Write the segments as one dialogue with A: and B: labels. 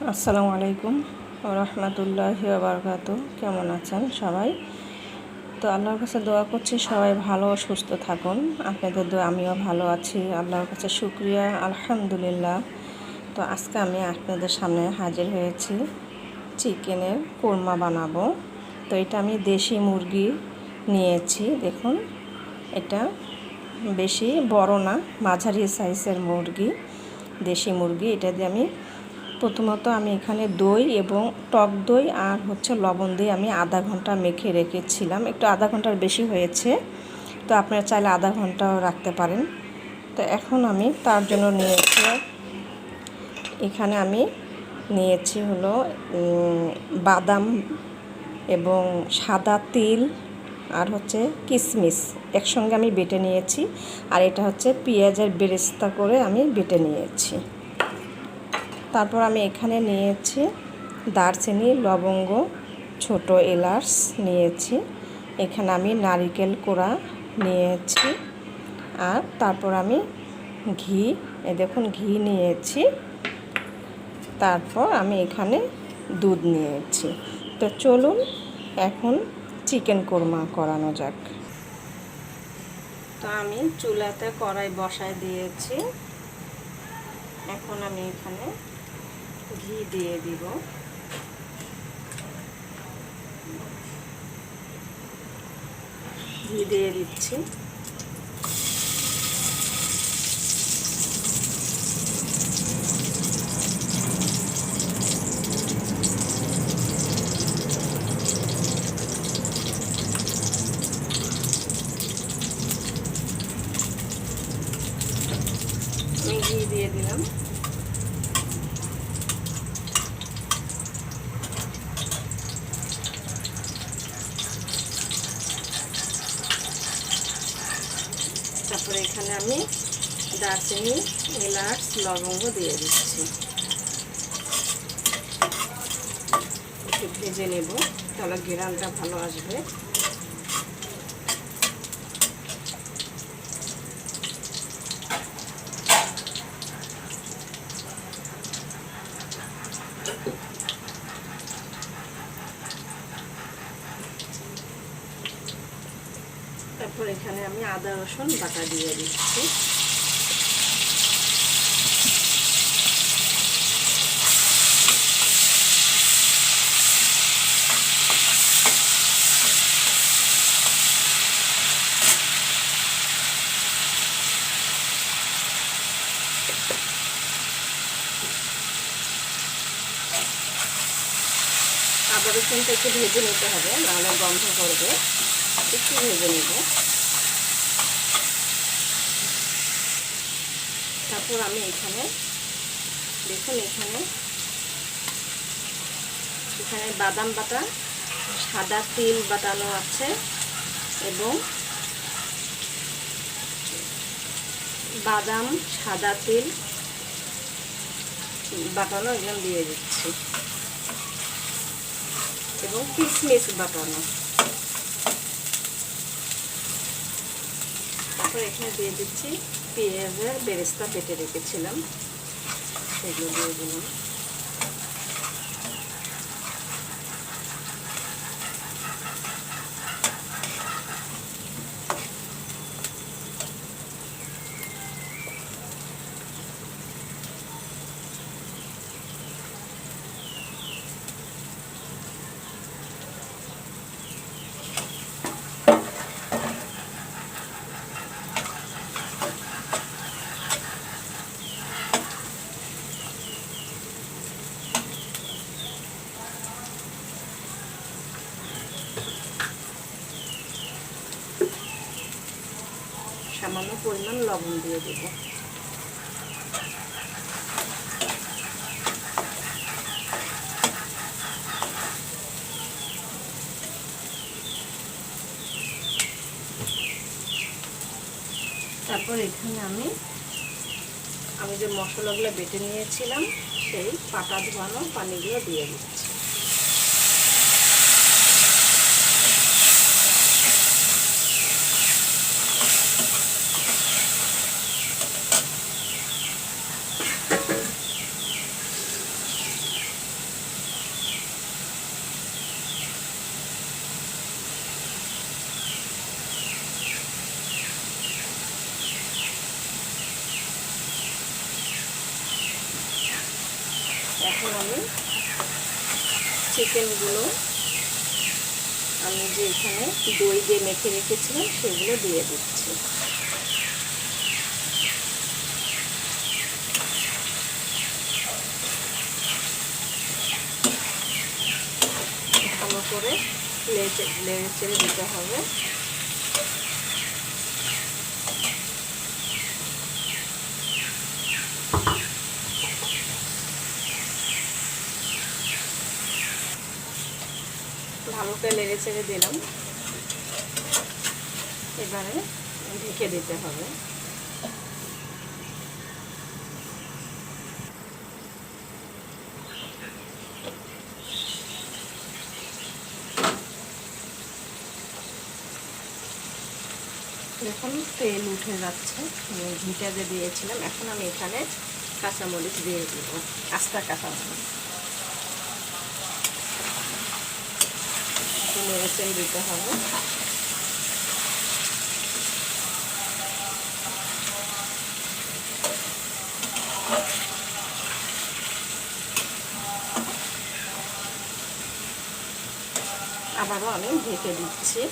A: আসসালামু আলাইকুম রহমতুল্লাহি ওয়া বারাকাতুহু। কেমন আছেন সবাই? তো আল্লাহর কাছে দোয়া করছি সবাই ভালো ও সুস্থ থাকুন। আপনাদের দোয়া আমিও ভালো আছি, আল্লাহর কাছে শুকরিয়া, আলহামদুলিল্লাহ। তো আজকে আমি আপনাদের সামনে হাজির হয়েছি, চিকেনের কোরমা বানাবো। তো এটা আমি দেশি মুরগি নিয়েছি। দেখুন, এটা বেশি বড় না, মাঝারি সাইজের মুরগি, দেশি মুরগি। এটা দিয়ে আমি প্রথমত এখানে দই এবং টক দই আর লবণ দিয়ে আমি আধা ঘন্টা মেখে রেখেছিলাম। একটু আধা ঘন্টার বেশি হয়েছে, তো আপনারা চাইলে আধা ঘন্টাও রাখতে পারেন। তো এখন আমি তার জন্য এখানে আমি নিয়েছি হলো বাদাম এবং সাদা তিল আর কিশমিশ একসঙ্গে আমি বেটে নিয়েছি। আর এটা পেঁয়াজের বেরেস্তা করে আমি বেটে নিয়েছি। তারপর আমি এখানে নিয়েছি দারচিনি, লবঙ্গ, ছোট এলাচ নিয়েছি। এখানে আমি নারকেল কোড়া নিয়েছি। আর তারপর আমি ঘি, দেখুন ঘি নিয়েছি। তারপর আমি এখানে দুধ নিয়েছি। তো চলুন এখন চিকেন কোরমা করানো যাক। তো আমি চুলাতে কড়াই বসায় দিয়েছি। এখন আমি এখানে ঘি দিয়ে দিব। ঘি দিয়ে দিচ্ছি। আমি ঘি দিয়ে দিলাম। তারপরে এখানে আমি দারচিনি, এলাচ, লবঙ্গ দিয়ে দিচ্ছি। একটু ভেজে নেব, তাহলে ঘ্রাণটা ভালো আসবে। তারপর এখানে আমি আদা রসুন বাটা দিয়ে দিচ্ছি। আদা রসুনটা একটু ভেজে নিতে হবে, নাহলে গন্ধ করবে। একটু ভেজে নেব। তারপর আমি এখানে দেখুন, এখানে বাদাম বাটা, সাদা তিল বাটানো আছে এবং বাদাম, সাদা তিল বাটানো একদম দিয়ে দিচ্ছি এবং কিশমিশ বাটানো। তারপর এখানে দিয়ে দিচ্ছি পেঁয়াজের বেরেস্তা বেটে রেখেছিলাম, সেগুলো দিয়ে দিলাম। সামান্য পরিমাণ লবণ দিয়ে দেব। তারপর এখানে আমি যে মশলাগুলো বেটে নিয়েছিলাম সেই পাটা ধোয়ানো পানিগুলো দিয়ে দিচ্ছি। এখন আমি চিকেনগুলো আমি যে এখানে দই দিয়ে মেখে রেখেছিলাম সেগুলো দিয়ে দিচ্ছি। ভালো করে নেড়ে চেড়ে দিতে হবে। ভালো করে নেড়ে চেড়ে দিলাম, এবারে ঢেকে দিতে হবে। এখন তেল উঠে যাচ্ছে, ঘিটা যে দিয়েছিলাম। এখন আমি এখানে কাঁচামরিচ দিয়ে দেবো, আস্তা কাঁচামরিচ নেড়ে চেড়ে দিতে হবে। আবারও আমি ঢেকে দিচ্ছি।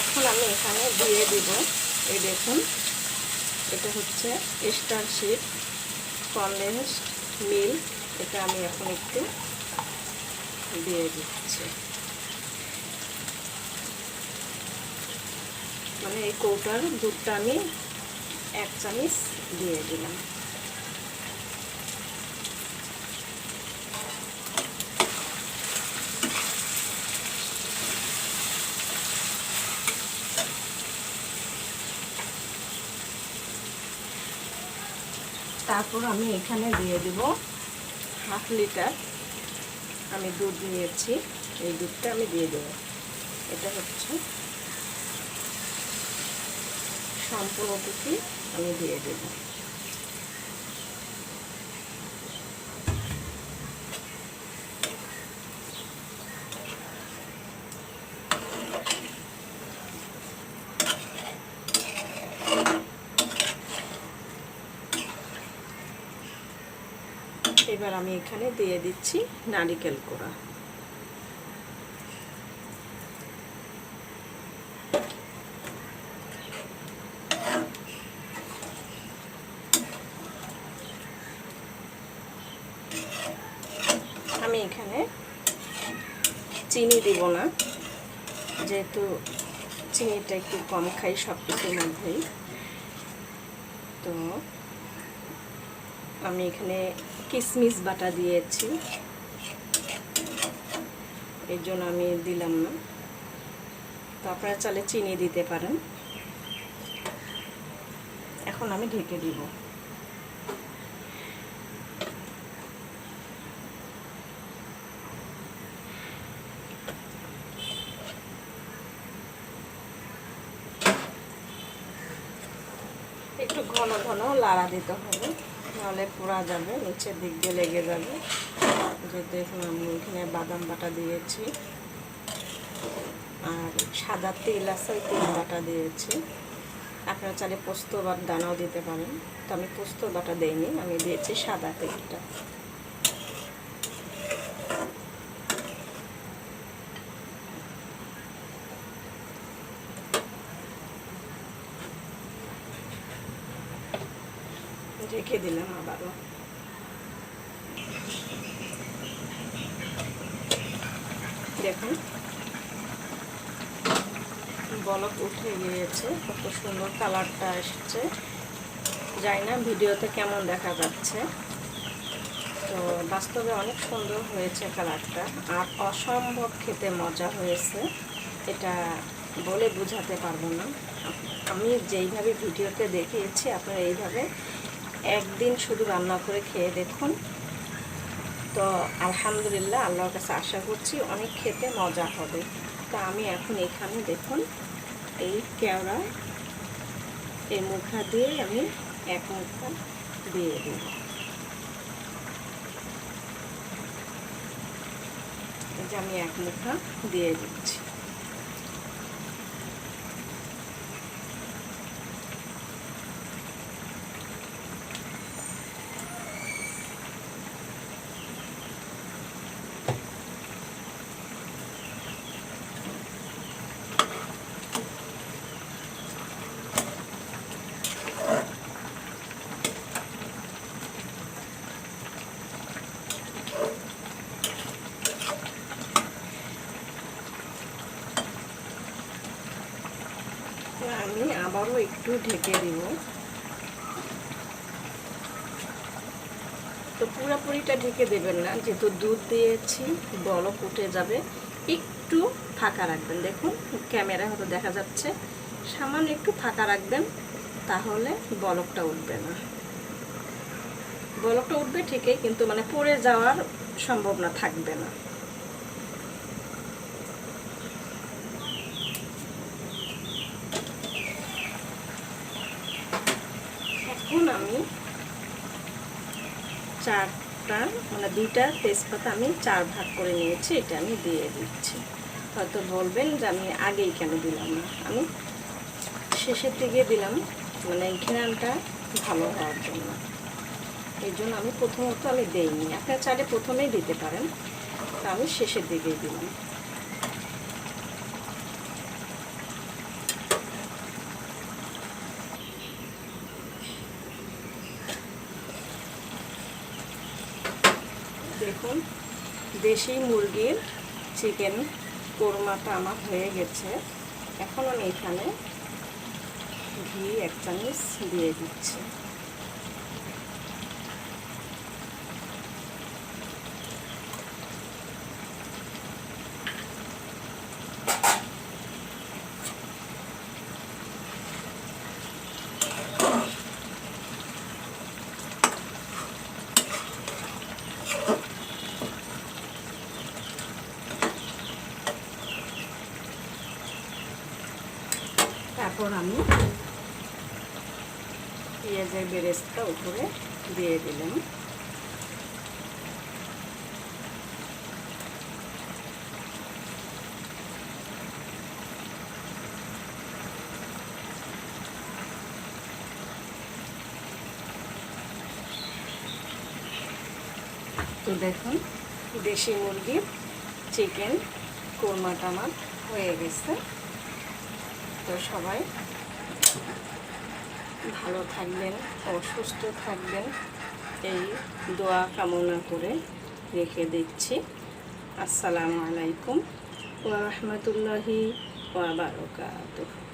A: এখন আমি এখানে দিয়ে দিব, এই দেখুন, এটা হচ্ছে স্টারশিপ কনডেন্সড মিল্ক। এটা আমি এখন একটু দিয়ে দিচ্ছি, মানে এই কৌটার দুধটা আমি 1 চামচ দিয়ে দিলাম। তারপর আমি এখানে দিয়ে দেব 1/2 লিটার আমি দুধ নিয়েছি, এই দুধটা আমি দিয়ে দেব। এটা হচ্ছে সম্পূর্ণটুকু আমি দিয়ে দেব। এবার আমি এখানে দিয়ে দিচ্ছি নারকেল কোড়া। আমি এখানে চিনি দিব না, যেহেতু চিনিটা একটু কম খাই সব কিছুর মধ্যেই। তো আমি এখানে কিশমিশ বাটা দিয়েছি, এর জন্য আমি দিলাম না। তো আপনারা চাইলে চিনি দিতে পারেন। এখন আমি ঢেকে দিব। একটু ঘন ঘন লাড়া দিতে হবে, নাহলে পোড়া যাবে, নিচের দিক দিয়ে লেগে যাবে। যেহেতু এখন আমি এখানে বাদাম বাটা দিয়েছি আর সাদা তেল আছে, ওই তেল বাটা দিয়েছি। আপনারা চাইলে পোস্ত বা দানাও দিতে পারেন, তো আমি পোস্ত বাটা দেইনি, আমি দিয়েছি সাদা তেলটা। রেখে দিলাম আবারও। দেখুন বলক উঠে গিয়েছে, কত সুন্দর কালারটা এসেছে। জানি না ভিডিওতে কেমন দেখা যাচ্ছে, তো বাস্তবে অনেক সুন্দর হয়েছে কালারটা, আর অসম্ভব খেতে মজা হয়েছে। এটা বলে বোঝাতে পারবো না। আমি যেইভাবে ভিডিওতে দেখিয়েছি আপনারা এইভাবে একদিন শুধু রান্না করে খেয়ে দেখুন। তো আলহামদুলিল্লাহ, আল্লাহর কাছে আশা করছি অনেক খেতে মজা হবে। তো আমি এখন এখানে দেখুন এই কেওড়া এই মুখা দিয়ে আমি এক মুখা দিয়ে দিই। এই যে আমি এক মুখা দিয়ে দিচ্ছি। আমি আবারও একটু ঢেকে দিব। তো পুরোপুরিটা ঢেকে দেবেন না, যেহেতু দুধ দিয়েছি বলক উঠে যাবে, একটু ফাঁকা রাখবেন। দেখুন ক্যামেরা হয়তো দেখা যাচ্ছে, সামান্য একটু ফাঁকা রাখবেন, তাহলে বলকটা উঠবে না। বলকটা উঠবে ঠিকই, কিন্তু মানে পড়ে যাওয়ার সম্ভাবনা থাকবে না। এখন আমি চারটা মানে দুইটা তেজপাতা আমি 4 ভাগ করে নিয়েছি, এটা আমি দিয়ে দিচ্ছি। হয়তো বলবেন যে আমি আগেই কেন দিলাম না, আমি শেষের দিকে দিলাম, মানে ঘ্রাণটা ভালো হওয়ার জন্য। এই জন্য আমি প্রথমত আমি দেইনি, আপনারা চাইলে প্রথমেই দিতে পারেন, তা আমি শেষের দিকেই দিলাম। দেখুন দেশি মুরগির চিকেন কোরমাটা আমার হয়ে গেছে। এখন আমি এখানে ঘি 1 চামচ দিয়ে দিচ্ছি। তারপর আমি পেঁয়াজের বেরেস্তা উপরে দিয়ে দিলাম। তো দেখুন দেশি মুরগির চিকেন কোরমাটা আমার হয়ে গেছে। তো সবাই ভালো থাকবেন ও সুস্থ থাকবেন, এই দোয়া কামনা করে রেখে দিচ্ছি। আসসালামু আলাইকুম ওয়া রাহমাতুল্লাহি ওয়া বারাকাতুহু।